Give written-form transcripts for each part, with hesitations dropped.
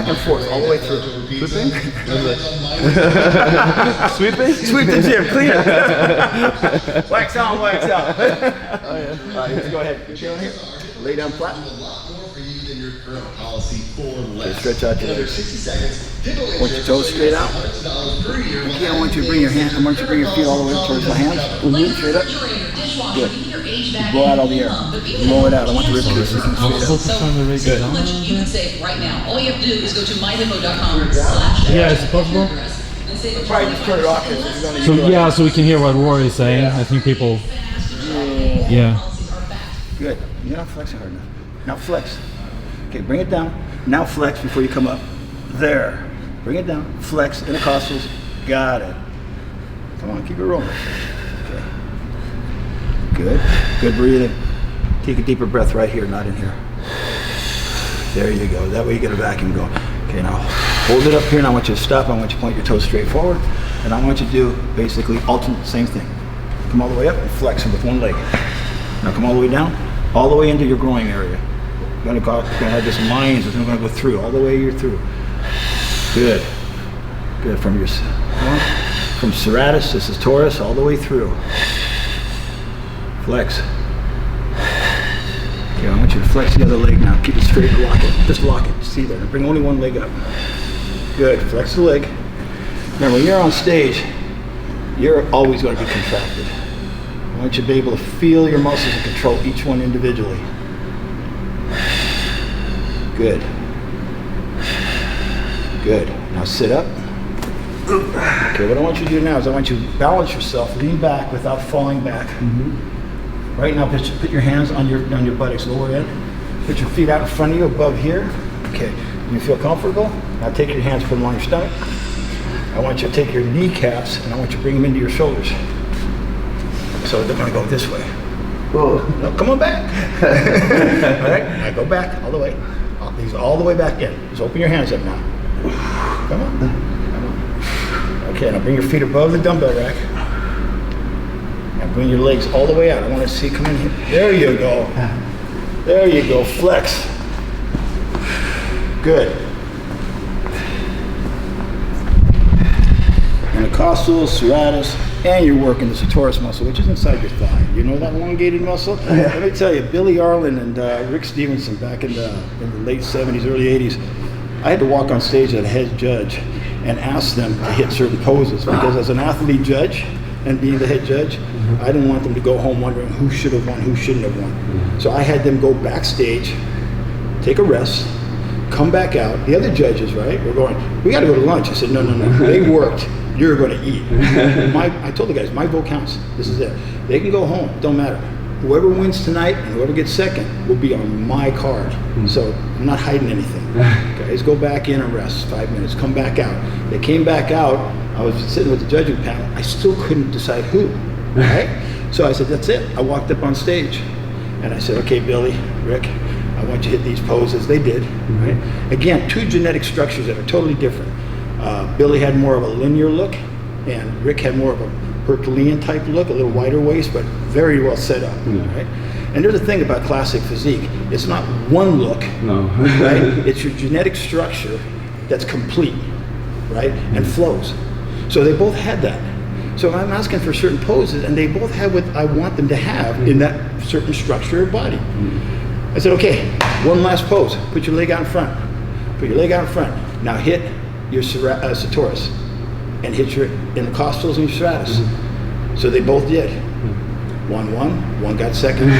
back and forth, all the way through. Sweeping? Sweeping? Sweep the gym, clean it. Wax on, wax out. Oh, yeah. All right, let's go ahead. Keep going here. Lay down flat. Okay, stretch out your legs. Want your toes straight out. Again, I want you to bring your hand. I want you to bring your feet all the way towards my hands. Straight up. Good. Blow out all the air. Blow it out. I want the ribs to be sticking straight up. Good. You can save right now. All you have to do is go to myhippo.com/. Yeah, is it possible? Probably just turn it off. So yeah, so we can hear what Rory is saying. I think people. Yeah. Good. You're not flexing hard enough. Now flex. Okay, bring it down. Now flex before you come up. There. Bring it down. Flex. Intercostals. Got it. Come on, keep it rolling. Okay. Good. Good breathing. Take a deeper breath right here, not in here. There you go. That way you get a vacuum going. Okay, now hold it up here, and I want you to stop. I want you to point your toes straight forward, and I want you to do basically alternate, same thing. Come all the way up and flex with one leg. Now come all the way down, all the way into your groin area. You're gonna have this lines that's gonna go through, all the way you're through. Good. Good. From serratus, this is torus, all the way through. Flex. Okay, I want you to flex the other leg now. Keep it straight and lock it. Just lock it. See there. Bring only one leg up. Good. Flex the leg. Remember, when you're on stage, you're always going to be contracted. I want you to be able to feel your muscles and control each one individually. Good. Good. Now sit up. Okay, what I want you to do now is I want you to balance yourself, lean back without falling back. Right now, put your hands on your buttocks, lower end. Put your feet out in front of you, above here. Okay, you feel comfortable? Now take your hands, put them on your stomach. I want you to take your kneecaps and I want you to bring them into your shoulders. So they're gonna go this way. Whoa. No, come on back. All right, now go back all the way. These all the way back in. Just open your hands up now. Come on. Come on. Okay, now bring your feet above the dumbbell rack. Now bring your legs all the way out. I want to see, come in here. There you go. There you go, flex. Good. Intercostal, serratus, and you're working the sartorius muscle, which is inside your thigh. You know that elongated muscle? Let me tell you, Billy Arlen and Rick Stevenson back in the late 70s, early 80s, I had to walk on stage as a head judge and ask them to hit certain poses because as an athlete judge and being the head judge, I didn't want them to go home wondering who should have won, who shouldn't have won. So I had them go backstage, take a rest, come back out. The other judges, right, were going, we got to go to lunch. I said, no, they worked. You're going to eat. I told the guys, my vote counts. This is it. They can go home. Don't matter. Whoever wins tonight and whoever gets second will be on my card. So I'm not hiding anything. Guys, go back in and rest 5 minutes. Come back out. They came back out. I was sitting with the judging panel. I still couldn't decide who. Right? So I said, that's it. I walked up on stage and I said, okay, Billy, Rick, I want you to hit these poses. They did. Right? Again, two genetic structures that are totally different. Billy had more of a linear look, and Rick had more of a Herculean type look, a little wider waist, but very well set up. Right? And there's a thing about classic physique. It's not one look, right? It's your genetic structure that's complete, right? And flows. So they both had that. So I'm asking for certain poses, and they both have what I want them to have in that certain structure of body. I said, okay, one last pose. Put your leg out in front. Put your leg out in front. Now hit your sartorius and hit your intercostals and your serratus. So they both did. One won, one got second.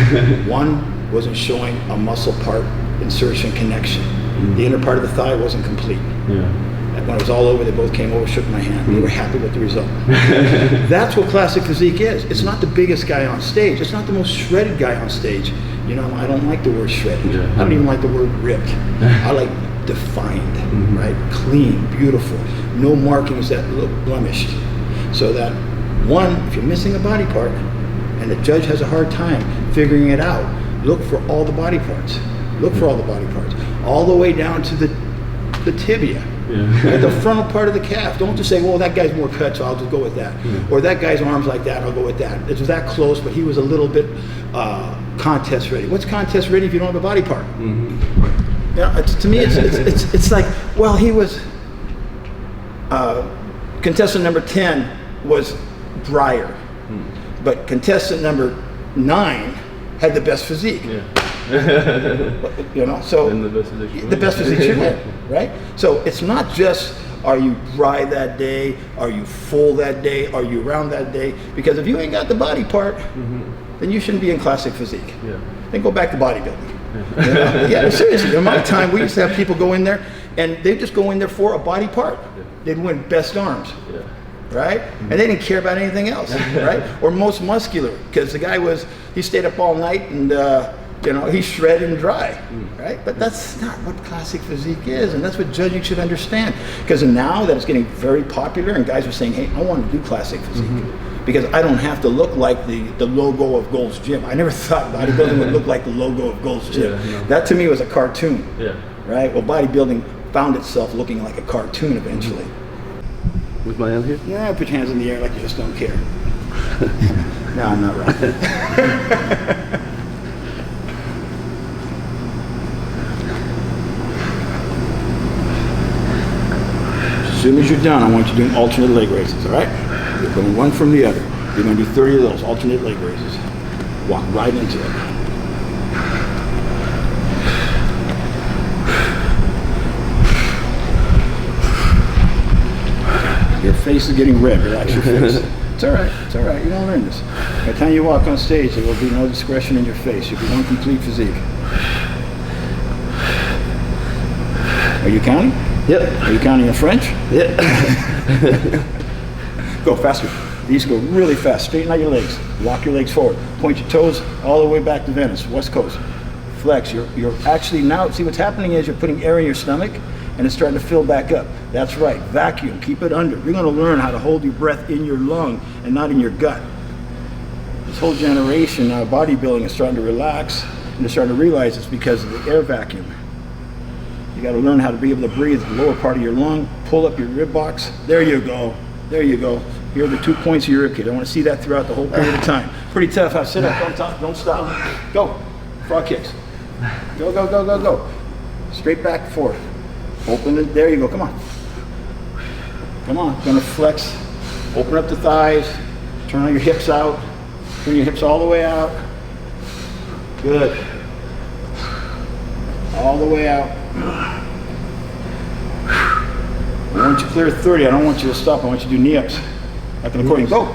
One wasn't showing a muscle part insertion connection. The inner part of the thigh wasn't complete. And when it was all over, they both came over, shook my hand. They were happy with the result. That's what classic physique is. It's not the biggest guy on stage. It's not the most shredded guy on stage. You know, I don't like the word shredded. I don't even like the word ripped. I like defined, right? Clean, beautiful, no markings that look blemished. So that one, if you're missing a body part and the judge has a hard time figuring it out, look for all the body parts. Look for all the body parts, all the way down to the tibia, right? The frontal part of the calf. Don't just say, well, that guy's more cut, so I'll just go with that. Or that guy's arms like that, I'll go with that. It was that close, but he was a little bit contest ready. What's contest ready if you don't have a body part? Yeah, to me, it's like, well, he was contestant number 10 was drier, but contestant number 9 had the best physique. Yeah. You know, so And the best physique. the best physique should win, right? So it's not just are you dry that day, are you full that day, are you round that day? Because if you ain't got the body part, then you shouldn't be in classic physique. Yeah. Then go back to bodybuilding. You know? Yeah, seriously. In my time, we used to have people go in there, and they just go in there for a body part. They'd win best arms, Yeah. right? And they didn't care about anything else, right? Or most muscular, because the guy he stayed up all night and you know, he's shredded and dry, right? But that's not what classic physique is, and that's what judging should understand. Because now that it's getting very popular, and guys are saying, hey, I want to do classic physique. Because I don't have to look like the logo of Gold's Gym. I never thought bodybuilding would look like the logo of Gold's Gym. Yeah, no. That to me was a cartoon, Yeah. right? Well, bodybuilding found itself looking like a cartoon eventually. With my hand here? Yeah, put your hands in the air like you just don't care. No, I'm not right. As soon as you're done, I want you doing alternate leg raises, all right? You're putting one from the other. You're going to do 30 of those alternate leg raises. Walk right into it. Your face is getting red. Relax your face. It's all right. It's all right. You don't learn this. By the time you walk on stage, there will be no discretion in your face. You'll be one complete physique. Are you counting? Yep. Are you counting in French? Yep. Go faster. These go really fast. Straighten out your legs. Walk your legs forward. Point your toes all the way back to Venice, West Coast. Flex. You're actually now, see what's happening is you're putting air in your stomach and it's starting to fill back up. That's right. Vacuum. Keep it under. You're going to learn how to hold your breath in your lung and not in your gut. This whole generation now, bodybuilding is starting to relax and they're starting to realize it's because of the air vacuum. You got to learn how to be able to breathe the lower part of your lung, pull up your rib box. There you go. There you go. Here are the 2 points of your rib cage. I want to see that throughout the whole period of time. Pretty tough. Huh? Sit up, don't stop. Go. Frog kicks. Go, go, go, go, go. Straight back and forth. Open it. There you go. Come on. Come on. Gonna flex. Open up the thighs. Turn your hips out. Turn your hips all the way out. Good. All the way out. I want you to clear 30. I don't want you to stop. I want you to do knee-ups. Like an accordion. Go.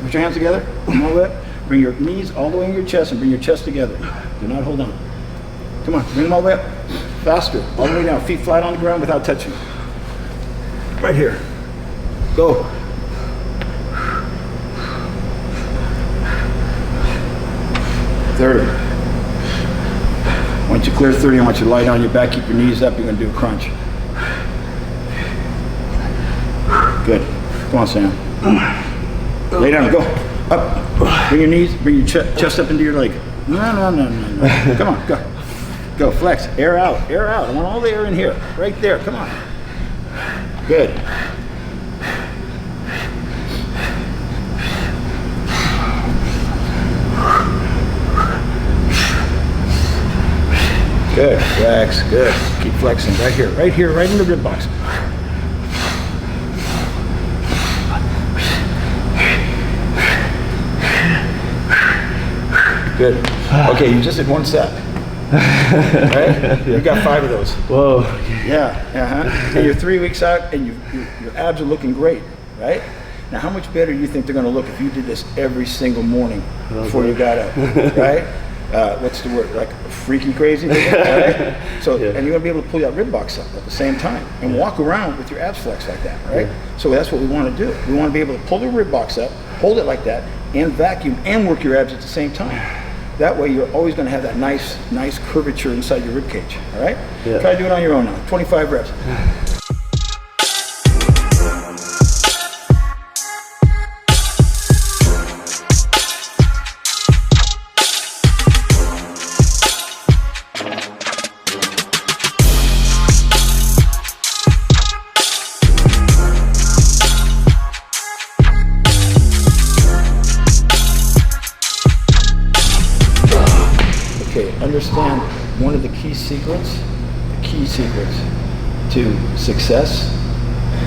Put your hands together. Come all the way up. Bring your knees all the way in your chest and bring your chest together. Do not hold on. Come on. Bring them all the way up. Faster. All the way down. Feet flat on the ground without touching. Right here. Go. Once you clear 30, I want you to lie down on your back, keep your knees up. You're going to do a crunch. Good. Come on, Sam. Lay down. Go. Up. Bring your knees, bring your chest up into your leg. No. Come on. Go. Go. Flex. Air out. Air out. I want all the air in here. Right there. Come on. Good. Good, flex, good. Keep flexing right here, right in the rib box. Good. Okay, you just did one set. Right? You got 5 of those. Whoa. Yeah, And you're 3 weeks out and your abs are looking great, right? Now, how much better do you think they're going to look if you did this every single morning before you got up, right? What's the word? Like freaky crazy? Right? So, Yeah. and you're going to be able to pull that rib box up at the same time and walk around with your abs flexed like that, right? Yeah. So that's what we want to do. We want to be able to pull the rib box up, hold it like that, and vacuum and work your abs at the same time. That way you're always going to have that nice curvature inside your rib cage, all right? Yeah. Try to do it on your own now. 25 reps. Understand one of the key secrets, the key secrets to success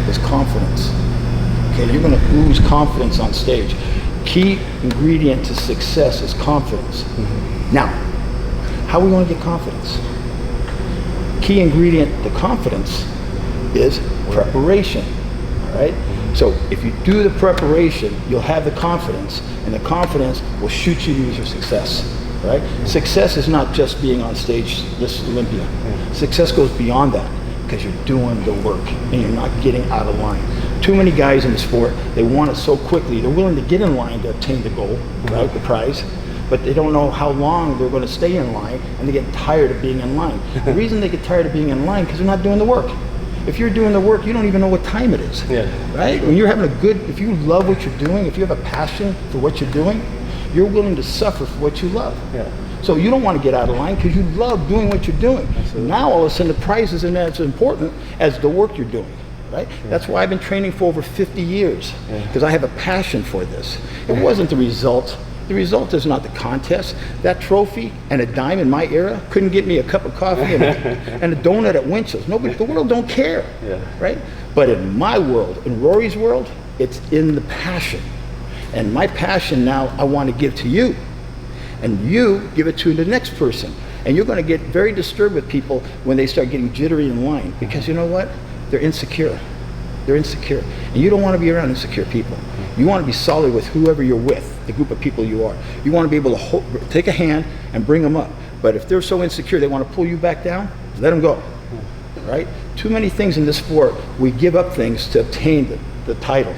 is confidence. Okay, you're going to lose confidence on stage. Key ingredient to success is confidence. Now, how are we going to get confidence? Key ingredient to confidence is preparation. All right? So if you do the preparation, you'll have the confidence, and the confidence will shoot you to your success. Right? Success is not just being on stage, Mr Olympia. Success goes beyond that, because you're doing the work and you're not getting out of line. Too many guys in the sport, they want it so quickly. They're willing to get in line to obtain the goal, right, the prize, but they don't know how long they're going to stay in line, and they get tired of being in line. The reason they get tired of being in line because they're not doing the work. If you're doing the work, you don't even know what time it is. Right? When you're having a good, if you love what you're doing, if you have a passion for what you're doing, you're willing to suffer for what you love. So you don't want to get out of line because you love doing what you're doing. Now all of a sudden the prize isn't as important as the work you're doing. Right? That's why I've been training for over 50 years, because I have a passion for this. It wasn't the result. The result is not the contest. That trophy and a dime in my era couldn't get me a cup of coffee and a donut at Winchell's. Nobody, the world don't care, right? But in my world, in Rory's world, it's in the passion. And my passion now I want to give to you. And you give it to the next person. And you're going to get very disturbed with people when they start getting jittery in line, because you know what? They're insecure. They're insecure. And you don't want to be around insecure people. You want to be solid with whoever you're with, the group of people you are. You want to be able to take a hand and bring them up. But if they're so insecure they want to pull you back down, let them go. Right? Too many things in this sport, we give up things to obtain the title.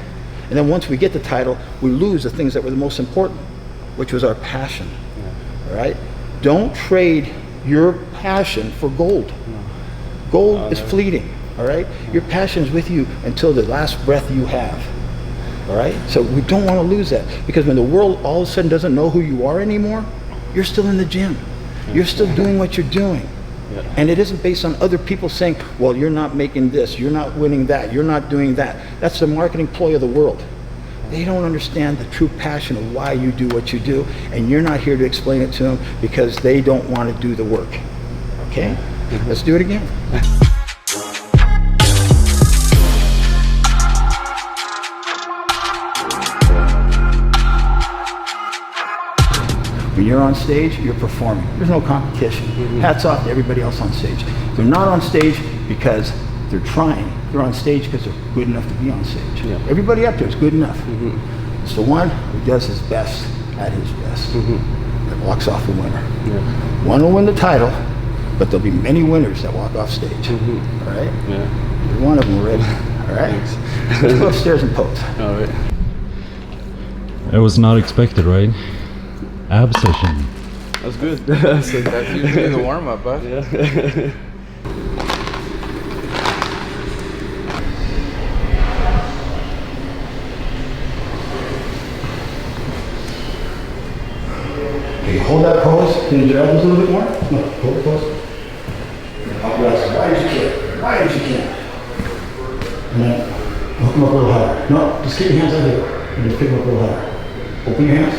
And then once we get the title, we lose the things that were the most important, which was our passion. Right? Don't trade your passion for gold. Gold is fleeting. All right? Your passion is with you until the last breath you have. All right? So we don't want to lose that, because when the world all of a sudden doesn't know who you are anymore, you're still in the gym. You're still doing what you're doing. And it isn't based on other people saying, well, you're not making this, you're not winning that, you're not doing that. That's the marketing ploy of the world. They don't understand the true passion of why you do what you do, and you're not here to explain it to them because they don't want to do the work. Okay? Let's do it again. When you're on stage, you're performing. There's no competition. Hats off to everybody else on stage. They're not on stage because they're trying. They're on stage because they're good enough to be on stage. Everybody up there is good enough. It's the one who does his best at his best that walks off the winner. One will win the title, but there'll be many winners that walk off stage. All right? You're one of them already. All right? Let's go upstairs and pose. All right. It was not expected, right? Ab session. That's good. That's usually the warm-up, bud. Okay, hold that pose. Can you drag this a little bit more? No, hold the pose. Up your ass as wide as you can. Wide as you can. And then hook them up a little higher. No, just keep your hands out here. And just pick them up a little higher. Open your hands.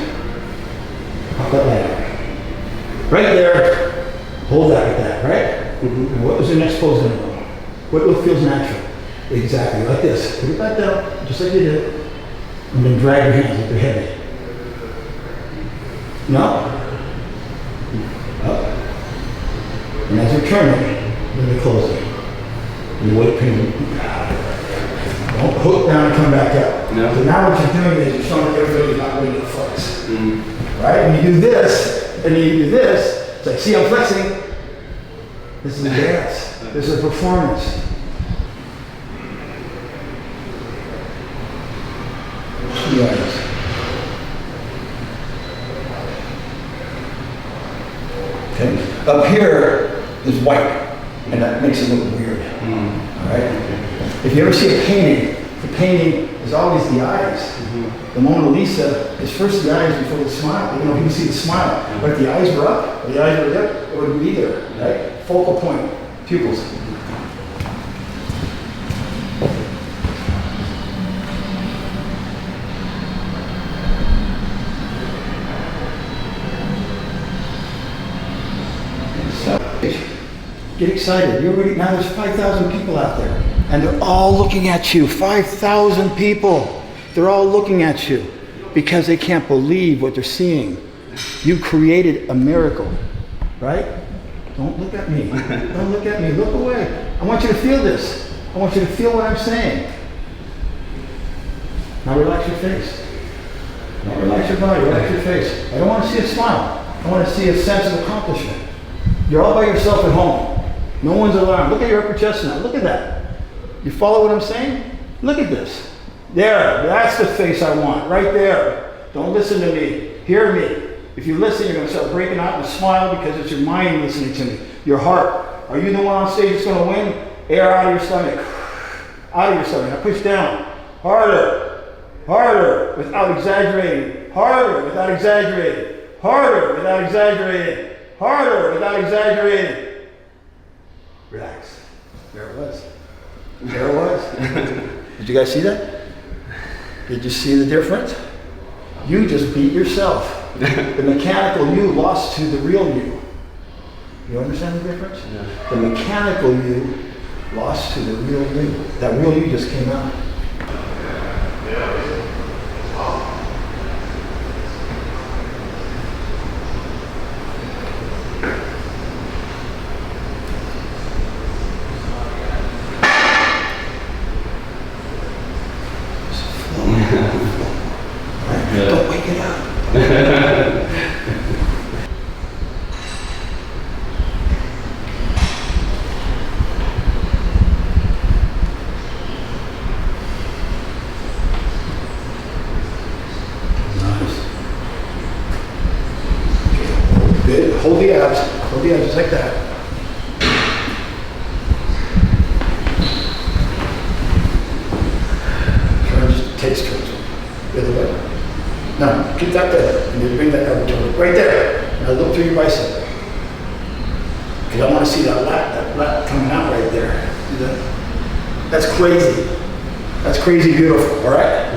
Pop that leg. Right there. Hold that like that, right? And what was your next pose going to be? What feels natural? Exactly, like this. Put it back down, just like you did. And then drag your hands like they're heavy. No. Up. And as you're turning, then you close it. And wait, don't hook down and come back up. So now what you're doing is you're showing everybody you're not ready to flex. Right? When you do this, and then you do this, it's like, see, I'm flexing. This is a dance. This is a performance. Yes. Okay. Up here is white, and that makes it look weird. All right. If you ever see a painting, the painting is always the eyes. The Mona Lisa is first the eyes before the smile. You know, you can see the smile, but if the eyes were up, or the eyes were up, it wouldn't be there. Right? Focal point, pupils. Get excited. Now there's 5,000 people out there, and they're all looking at you. 5,000 people. They're all looking at you because they can't believe what they're seeing. You created a miracle, right? Don't look at me. Don't look at me. Look away. I want you to feel this. I want you to feel what I'm saying. Now relax your face. Now relax your body. Relax your face. I don't want to see a smile. I want to see a sense of accomplishment. You're all by yourself at home. No one's around. Look at your upper chest now. Look at that. You follow what I'm saying? Look at this. There. That's the face I want. Right there. Don't listen to me. Hear me. If you listen, you're going to start breaking out and smile because it's your mind listening to me. Your heart. Are you the one on stage that's going to win? Air out of your stomach. Out of your stomach. Now push down. Harder. Harder. Without exaggerating. Harder. Without exaggerating. Harder. Without exaggerating. Harder. Without exaggerating. Relax. There it was. There it was. Did you guys see that? Did you see the difference? You just beat yourself. The mechanical you lost to the real you. You understand the difference? Yeah. The mechanical you lost to the real you. That real you just came out. Don't wake it up. Good. Hold the abs. Hold the abs just like that. Turn just taste towards it. The other way. No, keep that there. And then bring that elbow toward it. Right there. Now look through your bicep. Because I want to see that lat coming out right there. See that? That's crazy. That's crazy beautiful. All right?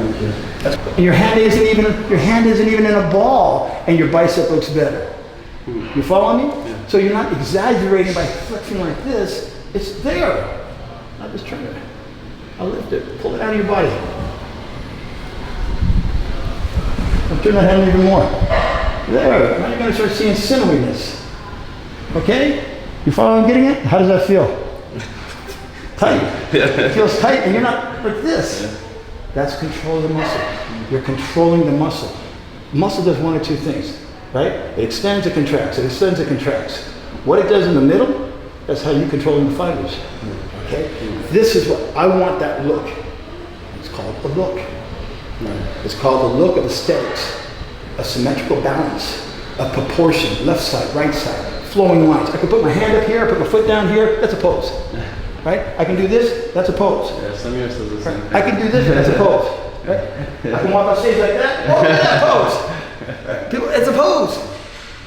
That's, your hand isn't even in a ball, and your bicep looks better. You follow me? Yeah. So you're not exaggerating by flexing like this. It's there. Not just trying to. I'll lift it. Pull it out of your body. I'll turn that hand even more. There. Now you're going to start seeing sinewyiness. Okay? You follow what I'm getting at? How does that feel? Tight. It feels tight, and you're not like this. Yeah. That's control of the muscle. You're controlling the muscle. Muscle does one or two things. Right? It extends, it contracts. It extends, it contracts. What it does in the middle, that's how you control the fibers. Okay? This is what I want, that look. It's called a look. It's called the look of aesthetics. A symmetrical balance, a proportion, left side, right side, flowing lines. I can put my hand up here, I put my foot down here, that's a pose. Right? I can do this, that's a pose. Yeah, some years does the same thing. I can do this, that's a pose. Right? I can walk on stage like that, oh, yeah, pose. It's a pose.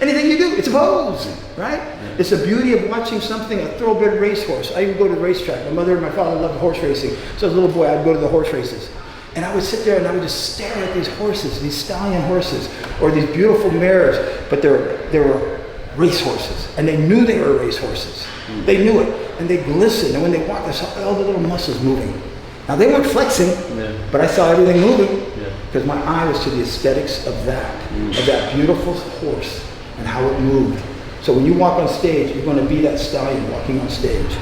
Anything you do, it's a pose, right? Yeah. It's the beauty of watching something, a thoroughbred racehorse. I would go to the racetrack. My mother and my father loved horse racing. So as a little boy, I'd go to the horse races. And I would sit there and I would just stare at these horses, these stallion horses, or these beautiful mares, but they were racehorses. And they knew they were racehorses. They knew it. And they glistened. And when they walked, I saw all the little muscles moving. Now they weren't flexing, but I saw everything moving. Because my eye was to the aesthetics of that beautiful horse and how it moved. So when you walk on stage, you're going to be that stallion walking on stage.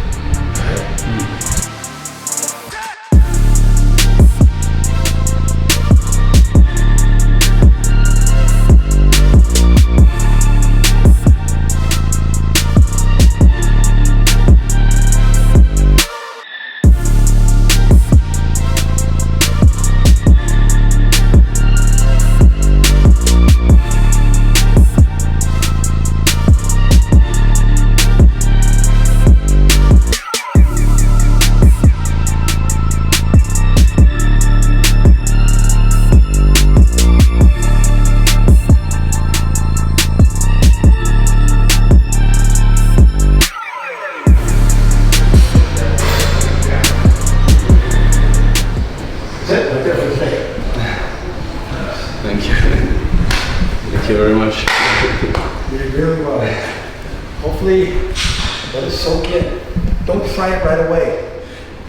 Thank you very much. You did really well. Hopefully, Let it soak in. Don't try it right away.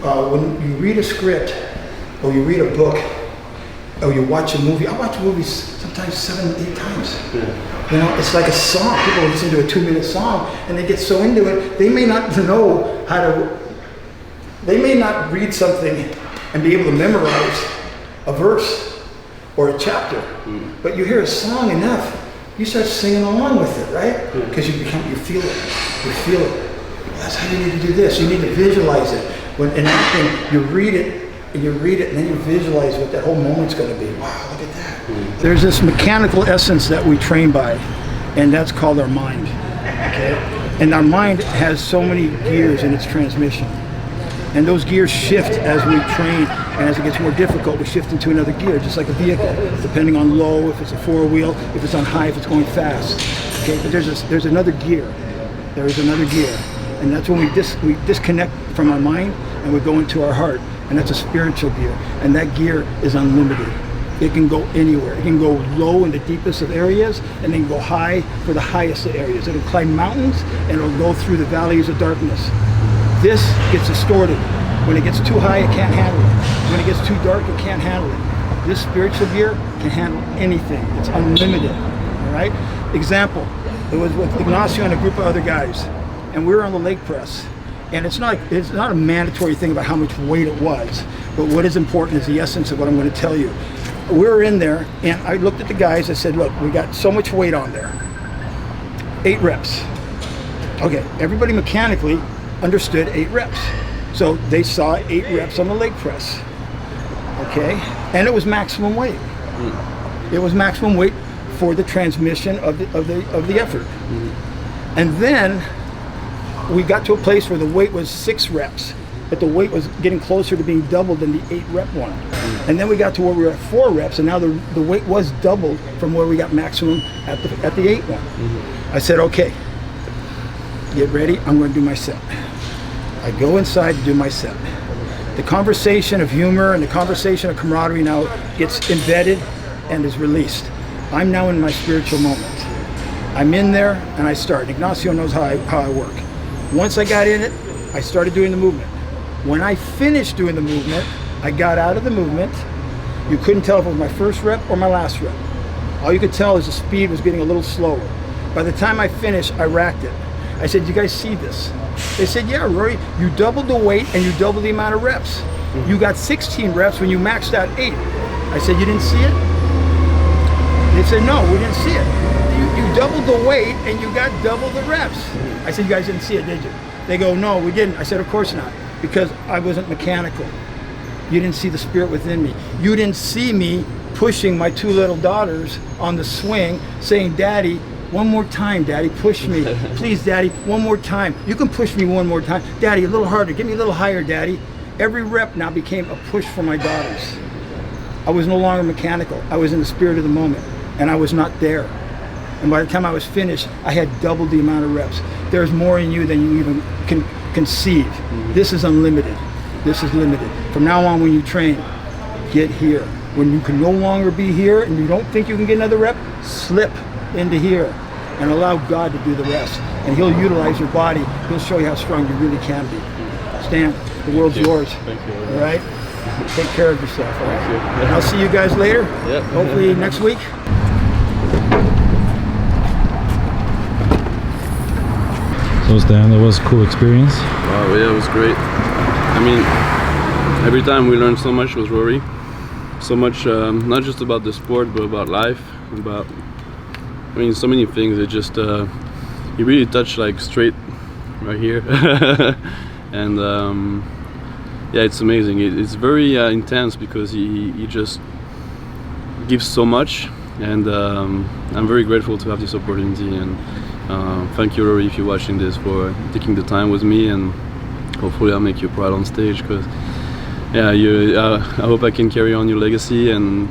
When you read a script, or you read a book, or you watch a movie, I watch movies sometimes 7, 8 times. Yeah. You know, it's like a song. People listen to a 2-minute song, and they get so into it, they may not know how to, they may not read something and be able to memorize a verse or a chapter, but you hear a song enough, you start singing along with it, right? Because you feel it. You feel it. That's how you need to do this. You need to visualize it. When in acting, you read it, and then you visualize what that whole moment's going to be. Wow, look at that. There's this mechanical essence that we train by, and that's called our mind. Okay? And our mind has so many gears in its transmission. And those gears shift as we train, and as it gets more difficult, we shift into another gear, just like a vehicle, depending on low, if it's a 4-wheel, if it's on high, if it's going fast. Okay, but there's another gear. There is another gear, and that's when we disconnect from our mind and we go into our heart, and that's a spiritual gear, and that gear is unlimited. It can go anywhere. It can go low in the deepest of areas, and then go high for the highest of areas. It'll climb mountains, and it'll go through the valleys of darkness. This gets distorted. When it gets too high, it can't handle it. When it gets too dark, it can't handle it. This spiritual gear can handle anything. It's unlimited, all right? Example, it was with Ignacio and a group of other guys, and we were on the leg press. And it's not a mandatory thing about how much weight it was, but what is important is the essence of what I'm going to tell you. We were in there, and I looked at the guys, I said, look, we got so much weight on there. 8 reps. Okay, everybody mechanically understood 8 reps. So they saw 8 reps on the leg press. Okay? And it was maximum weight. It was maximum weight for the transmission of the effort. And then we got to a place where the weight was 6 reps, but the weight was getting closer to being doubled than the 8 rep one. And then we got to where we were at 4 reps, and now the weight was doubled from where we got maximum at the 8 one. I said, okay, get ready, I'm going to do my set. I go inside to do my set. The conversation of humor and the conversation of camaraderie now gets embedded and is released. I'm now in my spiritual moment. I'm in there and I start. Ignacio knows how I work. Once I got in it, I started doing the movement. When I finished doing the movement, I got out of the movement. You couldn't tell if it was my first rep or my last rep. All you could tell is the speed was getting a little slower. By the time I finished, I racked it. I said, you guys see this? They said, yeah, Rory, you doubled the weight and you doubled the amount of reps. You got 16 reps when you maxed out 8. I said, you didn't see it? They said, no, we didn't see it. You doubled the weight and you got double the reps. I said, you guys didn't see it, did you? They go, no, we didn't. I said, of course not, because I wasn't mechanical. You didn't see the spirit within me. You didn't see me pushing my 2 little daughters on the swing, saying, Daddy, one more time, Daddy, push me. Please, Daddy, one more time. You can push me one more time. Daddy, a little harder. Get me a little higher, Daddy. Every rep now became a push for my daughters. I was no longer mechanical. I was in the spirit of the moment, and I was not there. And by the time I was finished, I had doubled the amount of reps. There's more in you than you even can conceive. This is unlimited. This is limited. From now on, when you train, get here. When you can no longer be here and you don't think you can get another rep, slip into here and allow God to do the rest. And He'll utilize your body. He'll show you how strong you really can be. Stan, the world's yours. Thank you. All right? Take care of yourself, all right? Thank you. And I'll see you guys later. Yep. Hopefully next week. So Stan, that was a cool experience. Wow, yeah, it was great. I mean, every time we learned so much with Rory. So much, not just about the sport, but about life, about, I mean, so many things. It just, he really touched like straight right here. And yeah, it's amazing. It's very intense because he just gives so much, and I'm very grateful to have this opportunity. And thank you, Rory, if you're watching this, for taking the time with me, and hopefully I'll make you proud on stage. Because yeah, I hope I can carry on your legacy and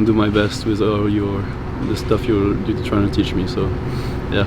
do my best with all the stuff you're trying to teach me. So yeah.